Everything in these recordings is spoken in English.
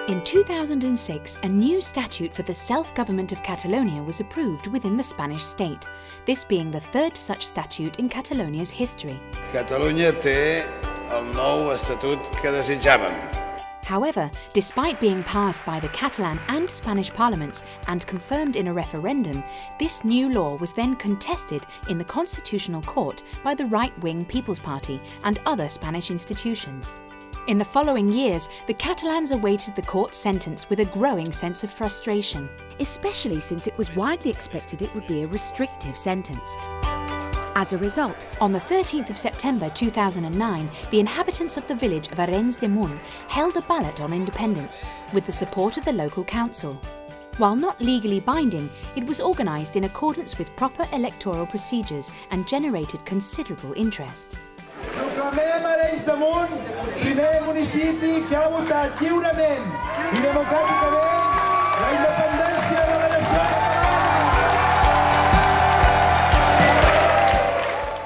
In 2006, a new statute for the self-government of Catalonia was approved within the Spanish state, this being the third such statute in Catalonia's history. Catalunya té el nou estatut que desitjàvem. However, despite being passed by the Catalan and Spanish parliaments and confirmed in a referendum, this new law was then contested in the Constitutional Court by the right-wing People's Party and other Spanish institutions. In the following years, the Catalans awaited the court's sentence with a growing sense of frustration, especially since it was widely expected it would be a restrictive sentence. As a result, on the 13th of September 2009, the inhabitants of the village of Arenys de Munt held a ballot on independence with the support of the local council. While not legally binding, it was organised in accordance with proper electoral procedures and generated considerable interest. Proclamem Arenys de Munt primer municipi que ha votat lliurement i democràticament la independència de la nació catalana.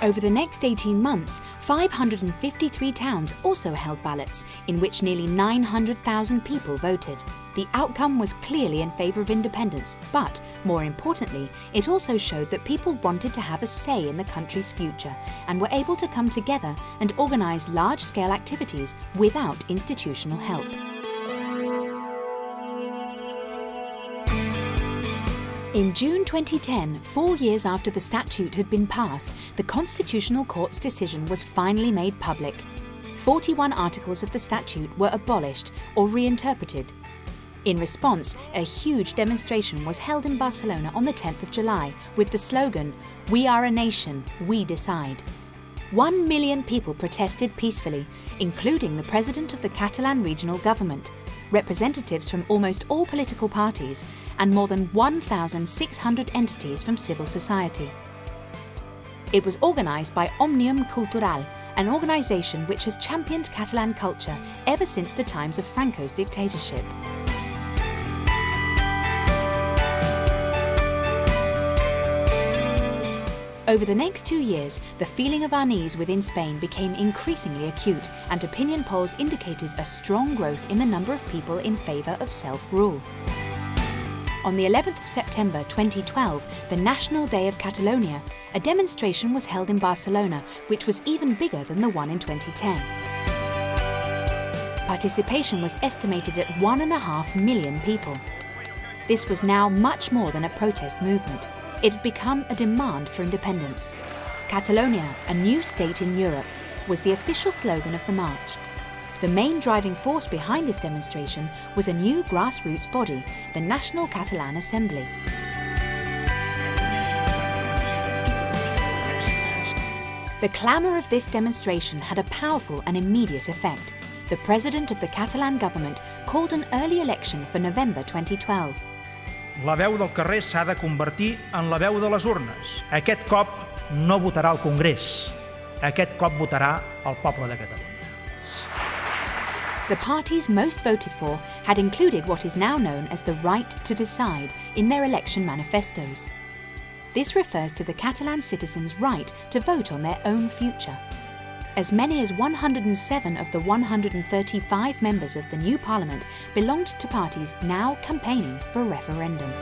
Over the next 18 months, 553 towns also held ballots, in which nearly 900,000 people voted. The outcome was clearly in favour of independence, but, more importantly, it also showed that people wanted to have a say in the country's future and were able to come together and organise large-scale activities without institutional help. In June 2010, 4 years after the statute had been passed, the Constitutional Court's decision was finally made public. 41 articles of the statute were abolished or reinterpreted. In response, a huge demonstration was held in Barcelona on the 10th of July with the slogan, "We are a nation, we decide." 1 million people protested peacefully, including the president of the Catalan regional government, representatives from almost all political parties, and more than 1,600 entities from civil society. It was organised by Òmnium Cultural, an organisation which has championed Catalan culture ever since the times of Franco's dictatorship. Over the next 2 years, the feeling of unease within Spain became increasingly acute, and opinion polls indicated a strong growth in the number of people in favour of self-rule. On the 11th of September 2012, the National Day of Catalonia, a demonstration was held in Barcelona, which was even bigger than the one in 2010. Participation was estimated at 1.5 million people. This was now much more than a protest movement. It had become a demand for independence. Catalonia, a new state in Europe, was the official slogan of the march. The main driving force behind this demonstration was a new grassroots body, the National Catalan Assembly. The clamour of this demonstration had a powerful and immediate effect. The president of the Catalan government called an early election for November 2012. La veu del carrer s'ha de convertir en la veu de les urnes. Aquest cop no votarà el Congrés. Aquest cop votarà el poble de Catalunya. The parties most voted for had included what is now known as the right to decide in their election manifestos. This refers to the Catalan citizens' right to vote on their own future. As many as 107 of the 135 members of the new parliament belonged to parties now campaigning for a referendum.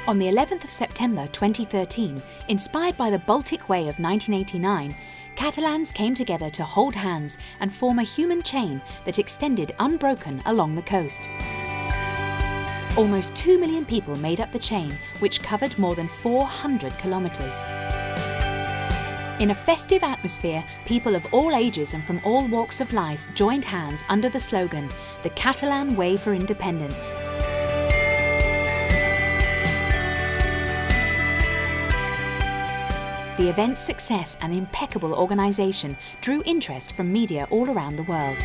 On the 11th of September 2013, inspired by the Baltic Way of 1989, Catalans came together to hold hands and form a human chain that extended unbroken along the coast. Almost 2 million people made up the chain, which covered more than 400 kilometres. In a festive atmosphere, people of all ages and from all walks of life joined hands under the slogan, "The Catalan Way for Independence." The event's success and impeccable organisation drew interest from media all around the world.